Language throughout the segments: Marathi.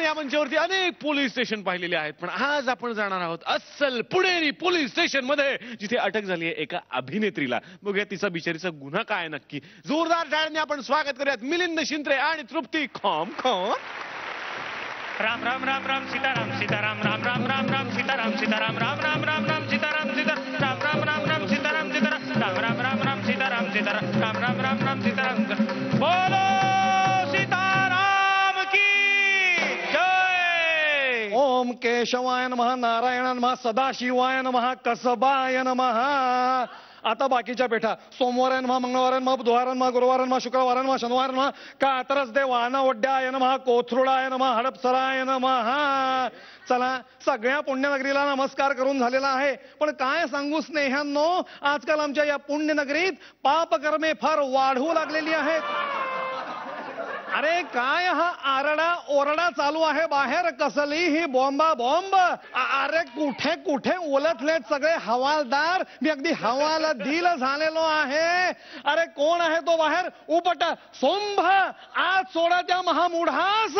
आपण या मंचावरती अनेक पोलीस स्टेशन पाहिलेले आहेत, पण आज आपण जाणार आहोत अस्सल पुणेरी पोलीस स्टेशन मध्ये, जिथे अटक झाली आहे एका अभिनेत्रीला. बघूया तिचा बिचारीचा गुन्हा काय नक्की. जोरदार टाळ्यांनी आपण स्वागत करूयात मिलिंद शिंत्रे आणि तृप्ती खोमखो. राम राम राम राम सीताराम सीताराम राम राम राम राम सीताराम सीताराम राम राम राम राम सीताराम सीताराम राम राम राम राम सीताराम सीताराम राम राम राम राम सीताराम सीताराम राम राम राम राम सीताराम. बोलो सीताराम की जय. ओम केशवाय नमः, नारायण नमः, सदाशिवाय नमः, कसबाय नमः. आता बाकीच्या पेठा सोमवार नमः, मंगळवार नमः, बुधवार नमः, गुरुवार नमः, शुक्रवार नमः, शनिवार नमः, कातरस देव वानवड्याय नमः, कोथरुडाय नमः, हडपसराय नमः. चला, सगळ्या पुण्यनगरीला नमस्कार करून झालेला आहे, पण काय सांगू स्नेहांनो, आजकाल आमच्या या पुण्यनगरीत पापकर्मे फार वाढू लागलेली आहेत. अरे काय हा आरडा ओरडा चालू आहे बाहेर, कसली ही बॉम्बा बॉम्ब. अरे कुठे कुठे उलटलेत सगळे हवालदार, मी अगदी हवालदिल झालेलो आहे. अरे कोण आहे तो बाहेर, उपटा सोंभ आज सोडा त्या महामूढास.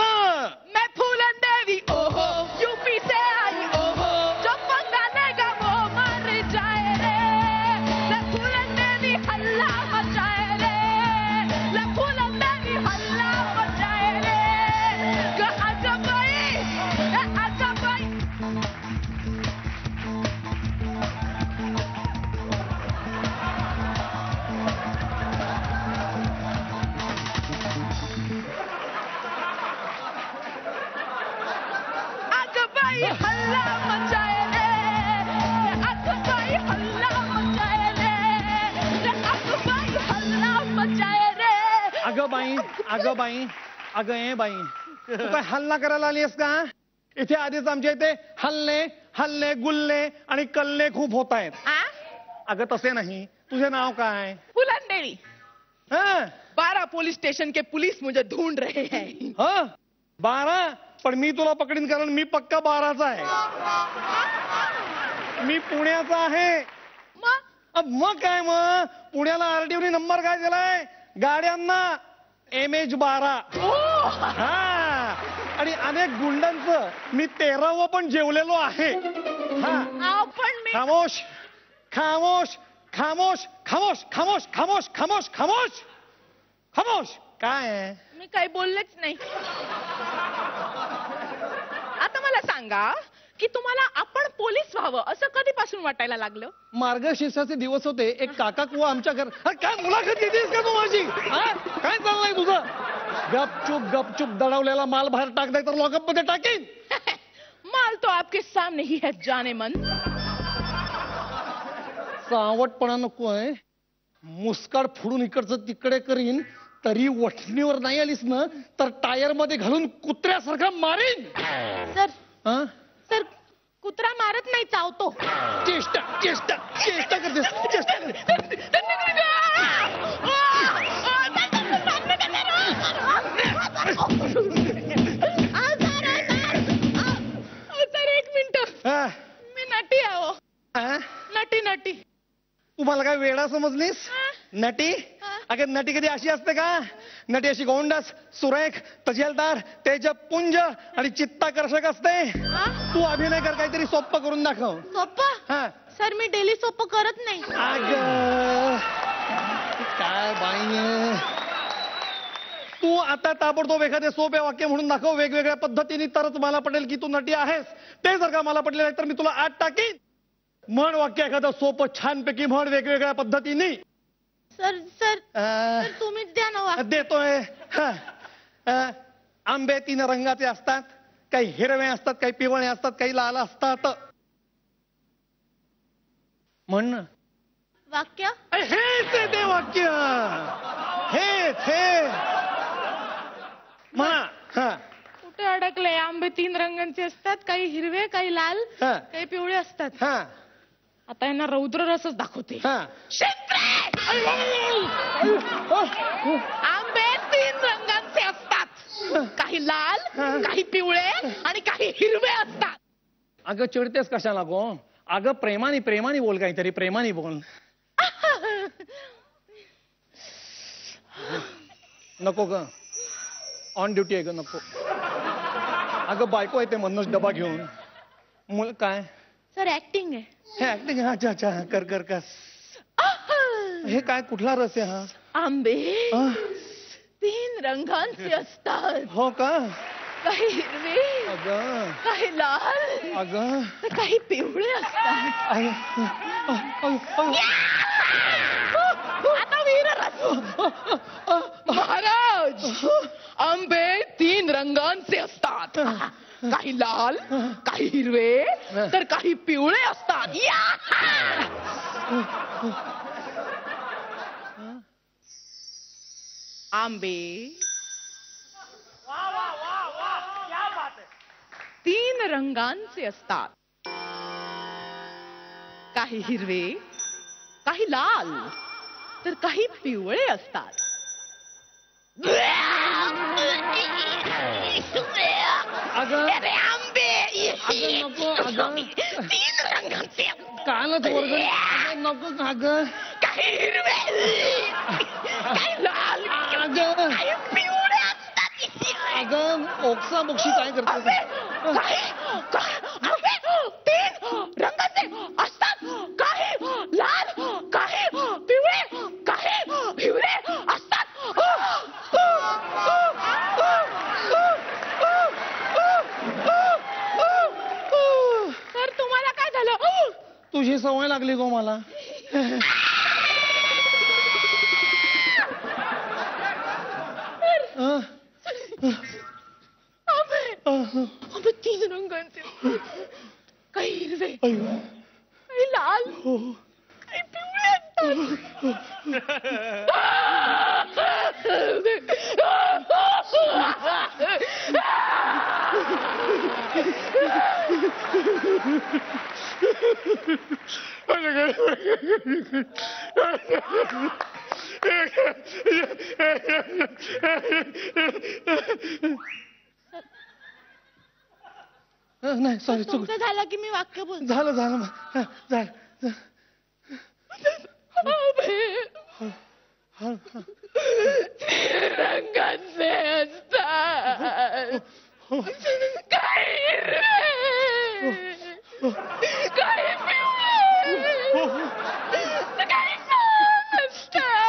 मैं फूलन देवी ओहो, यूपी से आई ओहो, जो पंगा लेगा वो मर जाए रे. मैं फूलन देवी हल्ला मचाए रे, मैं फूलन देवी हल्ला मचाए रे. आजा बाई, आजा बाई. हल्ला मचाए रे, अकबाई हल्ला मचाए रे, अकबाई हल्ला मचाए रे. अगं बाई, अगं बाई, अगं ए बाई, तू काय हल्ला करायला आलीस का? इथे आधीच आमच्या इथे हल्ले हल्ले गुल्ले आणि कल्ले खूप होत आहेत. अगं तसे नाही, तुझे नाव काय? फूलन देवी. हं? 12 पुलिस स्टेशन के पुलिस मुझे ढूंढ रहे हैं. हं? 12? पण मी तुला पकडीन, कारण मी पक्का 12चा आहे. मी पुण्याचा आहे. मग काय, मग पुण्याला आरटीओ नंबर काय दिलाय गाड्यांना, MH12. हा, आणि अनेक गुंडांचं मी 13वं पण जेवलेलो आहे. खामोश खामोश खामोश खामोश खामोश खामोश खामोश खामोश खामोश. काय आहे? मी काही बोललेच नाही. आता मला सांगा की तुम्हाला आपण पोलीस व्हावं असं कधीपासून वाटायला लागलं? मार्गशीर्षाचे दिवस होते, एक काका कुवा आमच्या घर. काय मुलाखत घेतेस का तू माझी? काय चाललंय तुझं? गपचूप गपचूप दडवलेला माल बाहेर टाक, नाही तर लॉकअप मध्ये टाकेन. माल तो आपके सामने ही है जाने मन. सावटपणा नकोय. मुस्काड फोडून इकडचं तिकडे करीन, तरी वठणीवर नाही आलीस ना तर टायर मध्ये घालून कुत्र्यासारखा मारीन. सर, सर कुत्रा मारत नाही, चावतो. चेष्टा चेष्टा चेष्टा करतेस, चेष्टा सर एक मिनिट, मी नटी आहो. नटी नटी. तुम्हाला काय वेडा समजलीस? नटी? अगं नटी कधी अशी असते का? नटी अशी गोंडस, सुरेख, तजेलदार, तेजपुंज आणि चित्ताकर्षक असते. तू अभिनय कर, काहीतरी सोप्प करून दाखव. सोप्प? सर मी डेली सोप्प करत नाही. अगं काय बाई, तू आता ताबडतोब एखादे सोपे वाक्य म्हणून दाखव वेगवेगळ्या पद्धतीने, तरच मला पटेल की तू नटी आहेस. ते जर का मला पटले नाही तर मी तुला आत टाकीन. म्हण वाक्य एखादं सोपं छानपैकी म्हण वेगवेगळ्या पद्धतीने. सर सर तुम्हीच द्या ना. देतोय. आंबे 3 रंगाचे असतात, काही हिरवे असतात, काही पिवळे असतात, काही लाल असतात. म्हण वाक्य. हेच आहे ते वाक्य, हे म्हणा. कुठे अडकले? आंबे 3 रंगांचे असतात, काही हिरवे, काही लाल, काही पिवळे असतात. आता यांना रौद्र रसच दाखवते. आंबे 3 रंगांचे असतात, काही लाल, काही पिवळे आणि काही हिरवे असतात. अगं चिडतेस कशाला गो? अगं प्रेमाने प्रेमाने बोल, काहीतरी प्रेमाने बोल. नको ग, ऑन ड्युटी आहे ग, नको. अगं बायको आहे ते म्हणूनच डबा घेऊन मुलं काय सर ऍक्टिंग आहे. हे ऍक्टिंग अच्छा अच्छा कर कर कर हे काय कुठला रस आहे हा आंबे हा? 3 रंगांचे असतात. हो का काही हिरवे, अगं काही लाल, अगं तर काही पिवळे असतात. आता वीररस. महाराज, आंबे 3 रंगांचे असतात. काही लाल, काही हिरवे, तर काही पिवळे असतात. आंबे 3 रंगांचे असतात. काही हिरवे, काही लाल, तर काही पिवळे असतात. अगं आंबे अगं नको अगं 3 रंगांचे, कालच वर्ग नको अगं काही हिरवे, काही लाल, अगं काही पिवळे असतात. अगं ओक्सा बोक्षी काय करते आंबे 3 रंगाचे असतात. काही लाल, काही पिवळे, काही हिरवे असतात. तर तुम्हाला काय झालं? तुझी सवय लागली गो मला आंबे 3 रंगांचे, काही हिरवे, काही लाल, काही पिवळे नाही सॉरी चुक तुमचं झालं की मी वाक्य बोल. झालं झालं मग. झालं रंगाचे असतात. काही हिरवे, काही पिवळे, काही लाल असतात.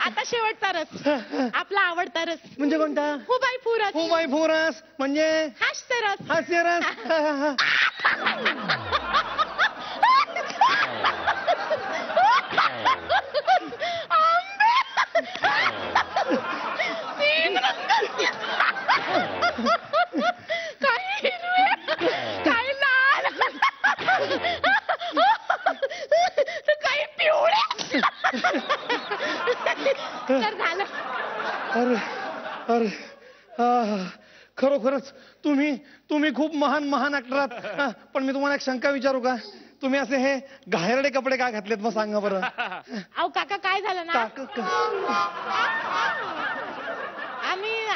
आता शेवटचा रस, आपला आवडता रस म्हणजे कोणता हुबाई फुरस. हुबाई फुरस म्हणजे हास्यरस. हास्यरस काही हिरवे, काही लाल, काही पिवळे. तर झालं. अरे अरे खरोखरच तुम्ही खूप महान महान ऍक्टर आहात. पण मी तुम्हाला एक शंका विचारू का? तुम्ही असे हे घायरडे कपडे का घातलेत मग सांगा बरं. अहो काका काय झालं ना,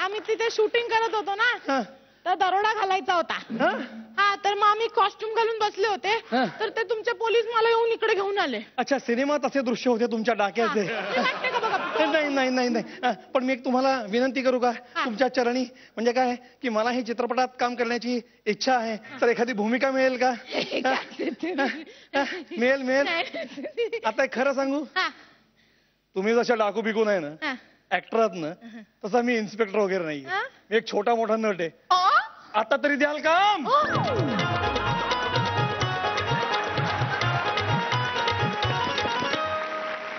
आम्ही तिथे शूटिंग करत होतो ना, तर दरोडा घालायचा होता. हा तर मग आम्ही कॉस्ट्युम घालून बसले होते, तर ते तुमचे पोलीस मला येऊन इकडे घेऊन आले. अच्छा सिनेमात असे दृश्य होते तुमच्या डाक्याचे. वाटते का बघा. नाही नाही नाही नाही पण मी एक तुम्हाला विनंती करू का तुमच्या चरणी? म्हणजे काय की मला ही चित्रपटात काम करण्याची इच्छा आहे, तर एखादी भूमिका मिळेल का? मिळेल मिळेल. आता एक खरं सांगू, तुम्ही जशा डाकू बिकू नाही ना ऍक्टर आहात ना, तसा मी इन्स्पेक्टर वगैरे नाही. मी एक छोटा मोठा नट आहे. आता तरी द्याल काम?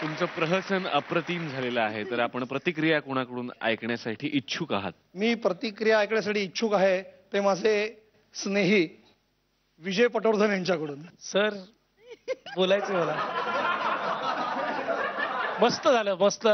तुमचं प्रहसन अप्रतिम झालेलं आहे, तर आपण प्रतिक्रिया कोणाकडून ऐकण्यासाठी इच्छुक आहात? मी प्रतिक्रिया ऐकण्यासाठी इच्छुक आहे ते माझे स्नेही विजय पटवर्धन यांच्याकडून. सर बोलायचं मला. मस्त झालं मस्त.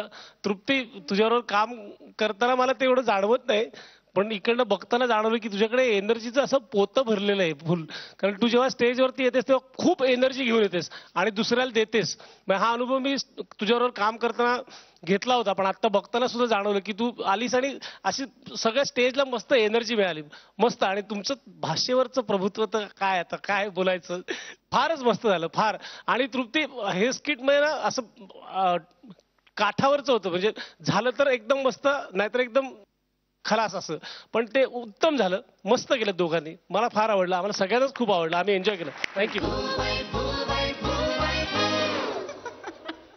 तृप्ती तुझ्याबरोबर काम करताना मला तेवढं जाणवत नाही, पण इकडनं बघताना जाणवलं की तुझ्याकडे एनर्जीचं असं पोतं भरलेलं आहे फुल. कारण तू जेव्हा स्टेजवरती येतेस तेव्हा खूप एनर्जी घेऊन येतेस आणि दुसऱ्याला देतेस. मग हा अनुभव मी तुझ्याबरोबर काम करताना घेतला होता, पण आता बघताना सुद्धा जाणवलं की तू आलीस आणि अशी सगळ्या स्टेजला मस्त एनर्जी मिळाली, मस्त. आणि तुमचं भाषेवरचं प्रभुत्व तर काय, आता काय बोलायचं, फारच मस्त झालं फार. आणि तृप्ती, हे स्किट मध्ये ना असं काठावरचं होतं, म्हणजे झालं तर एकदम मस्त, नाहीतर एकदम खलास असं, पण ते उत्तम झालं, मस्त केलं दोघांनी. मला फार आवडलं, आम्हाला सगळ्यांनाच खूप आवडलं, आम्ही एन्जॉय केलं. थँक्यू.